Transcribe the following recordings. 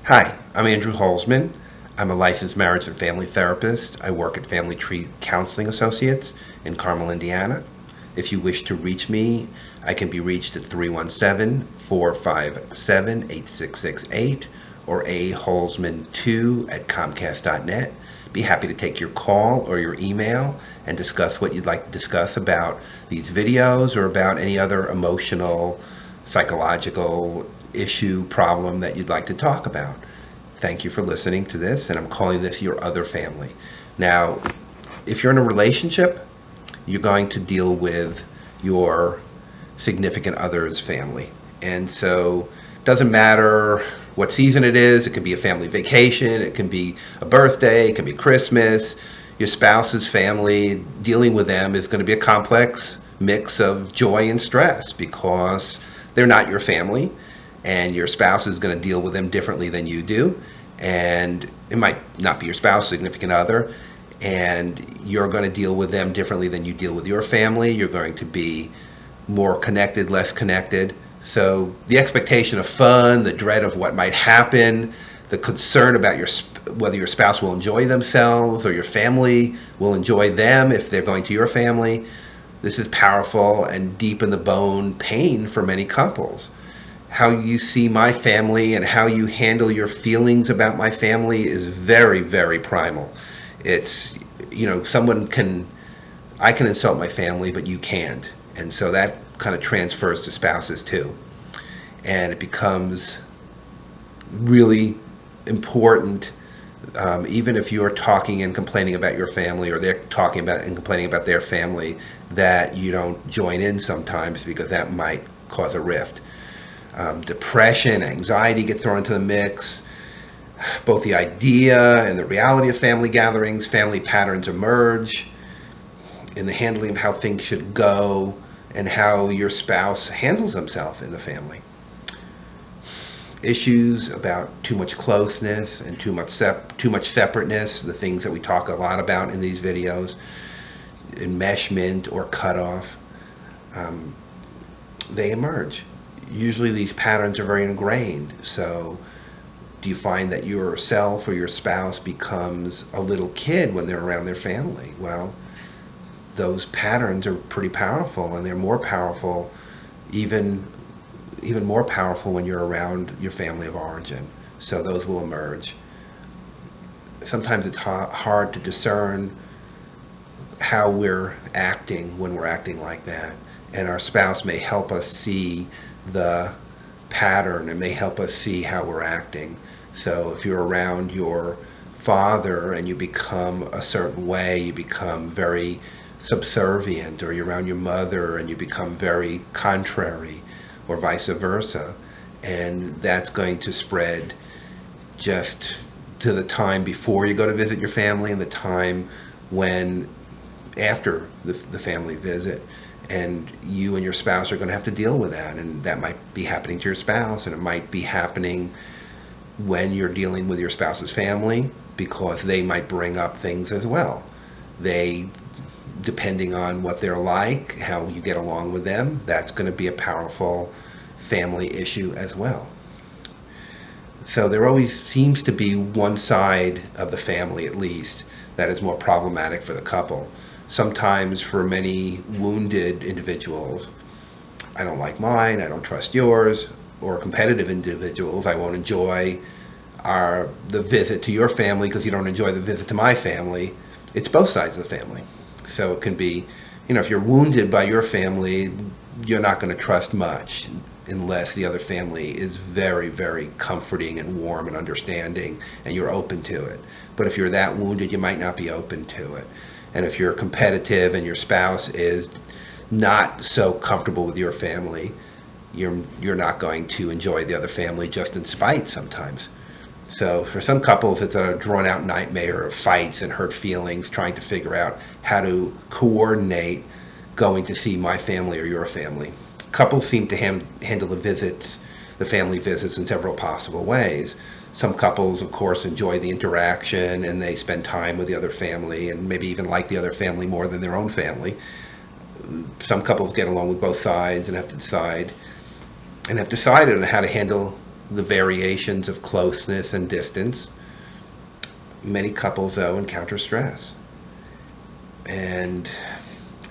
Hi, I'm Andrew Holzman. I'm a licensed marriage and family therapist. I work at Family Tree Counseling Associates in Carmel, Indiana. If you wish to reach me, I can be reached at 317-457-8668 or aholzman2 at comcast.net. Be happy to take your call or your email and discuss what you'd like to discuss about these videos or about any other emotional, psychological issue, problem that you'd like to talk about. Thank you for listening to this, and I'm calling this Your Other Family. Now, if you're in a relationship, you're going to deal with your significant other's family. And so it doesn't matter what season it is. It can be a family vacation, it can be a birthday, it can be Christmas. Your spouse's family, dealing with them is going to be a complex mix of joy and stress because they're not your family, and your spouse is going to deal with them differently than you do. And it might not be your spouse, significant other, and you're going to deal with them differently than you deal with your family. You're going to be more connected, less connected. So the expectation of fun, the dread of what might happen, the concern about whether your spouse will enjoy themselves or your family will enjoy them if they're going to your family. This is powerful and deep in the bone pain for many couples. How you see my family and how you handle your feelings about my family is very, very primal. It's, I can insult my family, but you can't. And so that kind of transfers to spouses too. And it becomes really important, even if you're talking and complaining about your family, or they're talking about and complaining about their family, that you don't join in sometimes, because that might cause a rift. Depression, anxiety get thrown into the mix. Both the idea and the reality of family gatherings, family patterns emerge in the handling of how things should go and how your spouse handles himself in the family. Issues about too much closeness and too much separateness, the things that we talk a lot about in these videos, enmeshment or cutoff, they emerge. Usually these patterns are very ingrained. So do you find that yourself or your spouse becomes a little kid when they're around their family? Well, those patterns are pretty powerful, and they're more powerful, even more powerful when you're around your family of origin. So those will emerge. Sometimes it's hard to discern how we're acting when we're acting like that, and our spouse may help us see the pattern and may help us see how we're acting. So if you're around your father and you become a certain way, you become very subservient, or you're around your mother and you become very contrary, or vice versa, and that's going to spread just to the time before you go to visit your family and the time when after the family visit. And you and your spouse are going to have to deal with that, and that might be happening to your spouse, and it might be happening when you're dealing with your spouse's family, because they might bring up things as well. Depending on what they're like, how you get along with them, that's going to be a powerful family issue as well. So there always seems to be one side of the family, at least, that is more problematic for the couple. Sometimes for many wounded individuals, I don't like mine, I don't trust yours, or competitive individuals, I won't enjoy the visit to your family because you don't enjoy the visit to my family. It's both sides of the family. So it can be, if you're wounded by your family, you're not going to trust much unless the other family is very, very comforting and warm and understanding, and you're open to it. But if you're that wounded, you might not be open to it. And if you're competitive and your spouse is not so comfortable with your family, you're not going to enjoy the other family, just in spite sometimes. So for some couples, it's a drawn-out nightmare of fights and hurt feelings, trying to figure out how to coordinate going to see my family or your family. Couples seem to handle the family visits in several possible ways. Some couples, of course, enjoy the interaction and they spend time with the other family and maybe even like the other family more than their own family. Some couples get along with both sides and have decided on how to handle the variations of closeness and distance, many couples, though, encounter stress. And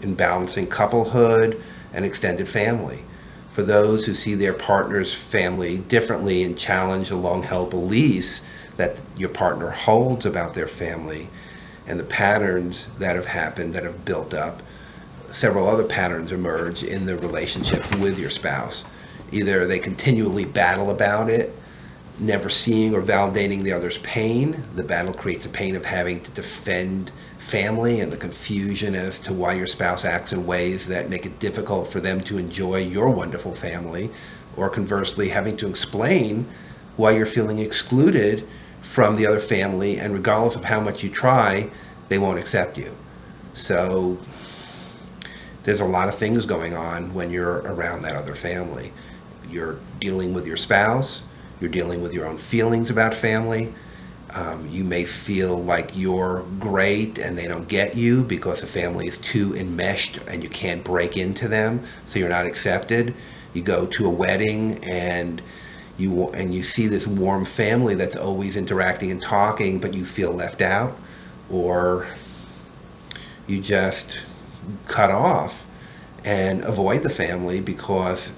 in balancing couplehood and extended family, for those who see their partner's family differently and challenge the long-held beliefs that your partner holds about their family and the patterns that have happened, that have built up, several other patterns emerge in the relationship with your spouse. Either they continually battle about it, never seeing or validating the other's pain. The battle creates a pain of having to defend family and the confusion as to why your spouse acts in ways that make it difficult for them to enjoy your wonderful family, or conversely, having to explain why you're feeling excluded from the other family, and regardless of how much you try, they won't accept you. So there's a lot of things going on when you're around that other family. You're dealing with your spouse, you're dealing with your own feelings about family. You may feel like you're great and they don't get you because the family is too enmeshed and you can't break into them, so you're not accepted. You go to a wedding and you see this warm family that's always interacting and talking, but you feel left out, or you just cut off and avoid the family because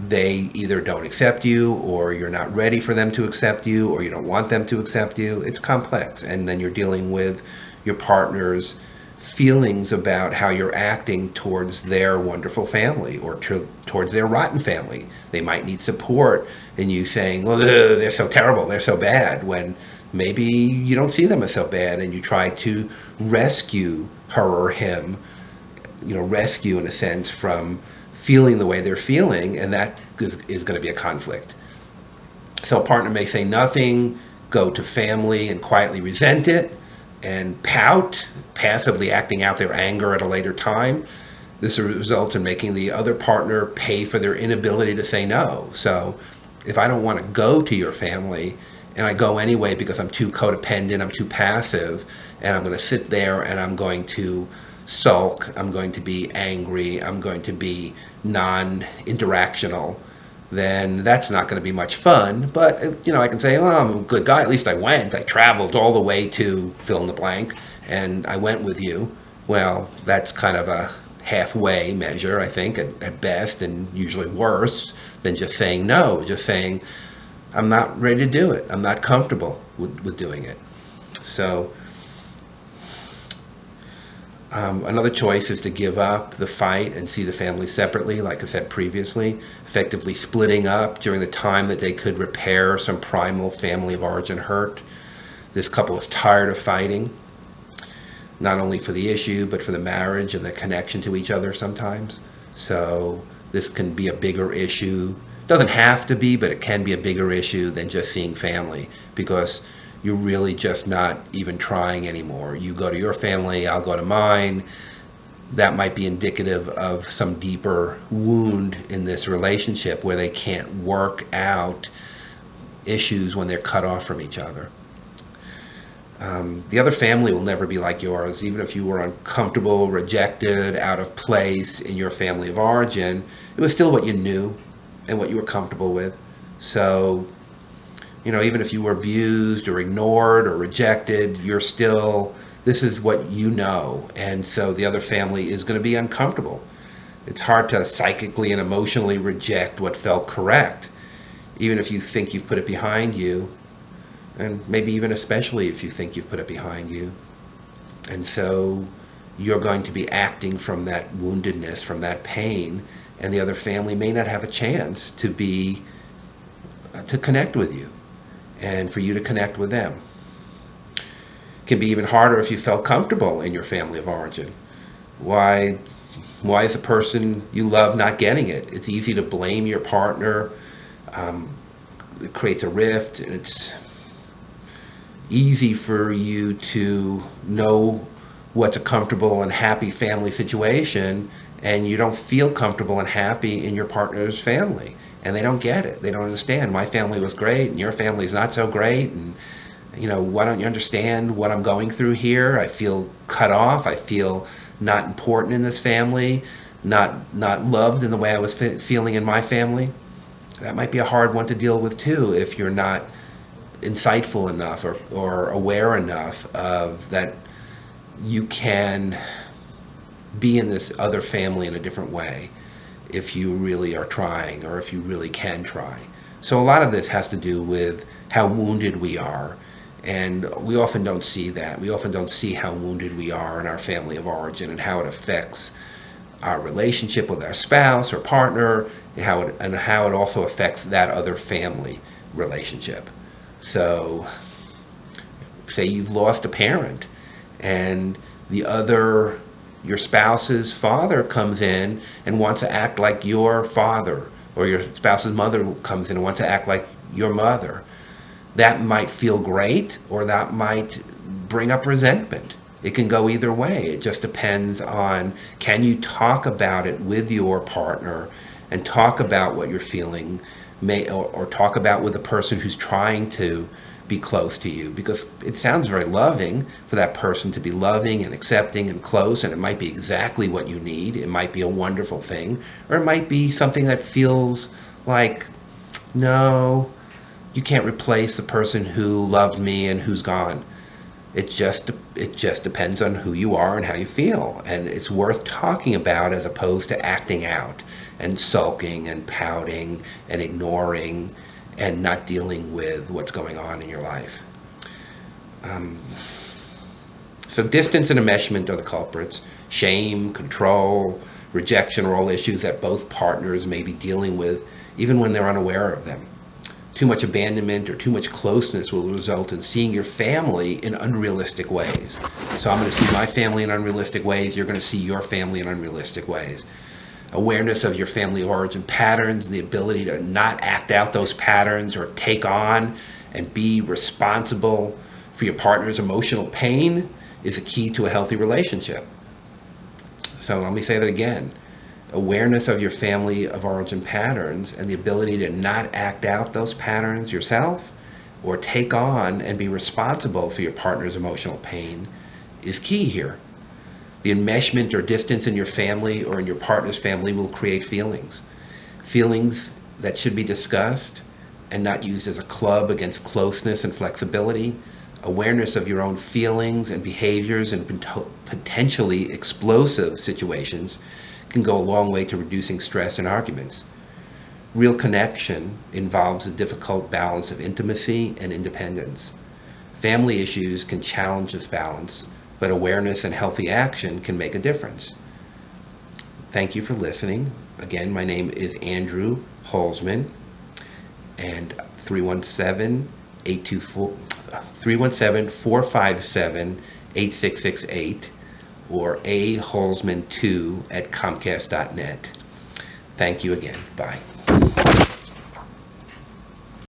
they either don't accept you, or you're not ready for them to accept you, or you don't want them to accept you. It's complex. And then you're dealing with your partner's feelings about how you're acting towards their wonderful family, or towards their rotten family. They might need support in you saying, "Oh, they're so terrible, they're so bad," when maybe you don't see them as so bad, and you try to rescue her or him, rescue in a sense from feeling the way they're feeling, and that is going to be a conflict. So a partner may say nothing, go to family and quietly resent it, and pout, passively acting out their anger at a later time. This results in making the other partner pay for their inability to say no. So if I don't want to go to your family, and I go anyway because I'm too codependent, I'm too passive, and I'm going to sit there and I'm going to sulk, I'm going to be angry, I'm going to be non-interactional, then that's not going to be much fun. But I can say, "Well, I'm a good guy, at least I went, I traveled all the way to fill in the blank, and I went with you." Well, that's kind of a halfway measure, I think, at best, and usually worse than just saying no, just saying, "I'm not ready to do it, I'm not comfortable with doing it." So another choice is to give up the fight and see the family separately, like I said previously, effectively splitting up during the time that they could repair some primal family of origin hurt. This couple is tired of fighting, not only for the issue, but for the marriage and the connection to each other sometimes. So this can be a bigger issue. Doesn't have to be, but it can be a bigger issue than just seeing family, because you're really just not even trying anymore. You go to your family, I'll go to mine. That might be indicative of some deeper wound in this relationship where they can't work out issues when they're cut off from each other. The other family will never be like yours. Even if you were uncomfortable, rejected, out of place in your family of origin, it was still what you knew and what you were comfortable with. So even if you were abused or ignored or rejected, this is what you know. And so the other family is going to be uncomfortable. It's hard to psychically and emotionally reject what felt correct, even if you think you've put it behind you, and maybe even especially if you think you've put it behind you. And so you're going to be acting from that woundedness, from that pain, and the other family may not have a chance to connect with you, and for you to connect with them. It can be even harder if you felt comfortable in your family of origin. Why is the person you love not getting it? It's easy to blame your partner. It creates a rift, and it's easy for you to know what's a comfortable and happy family situation, and you don't feel comfortable and happy in your partner's family. And they don't get it. They don't understand. My family was great, and your family's not so great. And why don't you understand what I'm going through here? I feel cut off. I feel not important in this family, not loved in the way I was feeling in my family. That might be a hard one to deal with too if you're not insightful enough or aware enough of that you can be in this other family in a different way if you really are trying, or if you really can try. So a lot of this has to do with how wounded we are, and we often don't see that. We often don't see how wounded we are in our family of origin and how it affects our relationship with our spouse or partner, and how it also affects that other family relationship. So say you've lost a parent, and your spouse's father comes in and wants to act like your father, or your spouse's mother comes in and wants to act like your mother. That might feel great, or that might bring up resentment. It can go either way. It just depends on, can you talk about it with your partner and talk about what you're feeling, or talk about with the person who's trying to be close to you, because it sounds very loving for that person to be loving and accepting and close, and it might be exactly what you need. It might be a wonderful thing, or it might be something that feels like, no, you can't replace the person who loved me and who's gone. It just depends on who you are and how you feel, and it's worth talking about as opposed to acting out and sulking and pouting and ignoring and not dealing with what's going on in your life. So distance and enmeshment are the culprits. Shame, control, rejection are all issues that both partners may be dealing with, even when they're unaware of them. Too much abandonment or too much closeness will result in seeing your family in unrealistic ways. So I'm going to see my family in unrealistic ways. You're going to see your family in unrealistic ways. Awareness of your family origin patterns and the ability to not act out those patterns or take on and be responsible for your partner's emotional pain is a key to a healthy relationship. So let me say that again. Awareness of your family of origin patterns and the ability to not act out those patterns yourself or take on and be responsible for your partner's emotional pain is key here. The enmeshment or distance in your family or in your partner's family will create feelings. Feelings that should be discussed and not used as a club against closeness and flexibility. Awareness of your own feelings and behaviors in potentially explosive situations can go a long way to reducing stress and arguments. Real connection involves a difficult balance of intimacy and independence. Family issues can challenge this balance, but awareness and healthy action can make a difference. Thank you for listening. Again, my name is Andrew Holzman, and 317-457-8668 or aholzman2@comcast.net. Thank you again. Bye.